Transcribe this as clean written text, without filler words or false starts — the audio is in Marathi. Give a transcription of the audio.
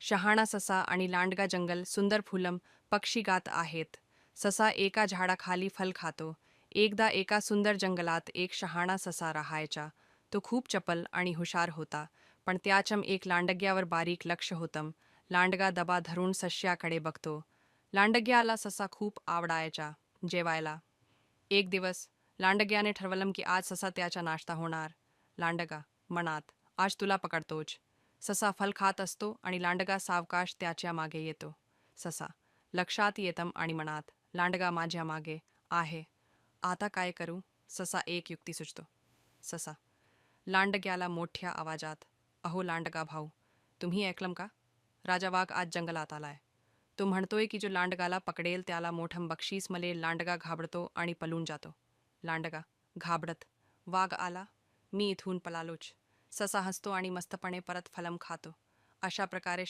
शहाणा ससा आणि लांडगा जंगल सुंदर फुलम पक्षी गात आहेत. ससा एका झाडाखाली फल खातो. एकदा एका सुंदर जंगलात एक शहाणा ससा राहायचा. तो खूप चपल आणि हुशार होता, पण त्याच्याम एक लांडग्यावर बारीक लक्ष होतं. लांडगा दबा धरून सस्याकडे बघतो. लांडग्याला ससा खूप आवडायचा. जेवायला एक दिवस लांडग्याने ठरवलं की आज ससा त्याचा नाश्ता होणार. लांडगा मनात, आज तुला पकडतोच. ससा फल खात असतो आणि लांडगा सावकाश त्याच्या मागे येतो. ससा लक्षात येतं आणि मनात, लांडगा माझ्या मागे आहे. आता काय करू? ससा एक युक्ती सुचतो. ससा लांडग्याला मोठ्या आवाजात, अहो लांडगा भाऊ, तुम्ही ऐकलम का? राजा वाघ आज जंगलात आलाय. तो म्हणतोय की जो लांडगाला पकडेल त्याला मोठं बक्षीस मिळेल. लांडगा घाबरतो आणि पळून जातो. लांडगा घाबरत, वाघ आला, मी इथून पळालोच. ससा हसतो आणि मस्तपणे परत फलम खातो. अशा प्रकारे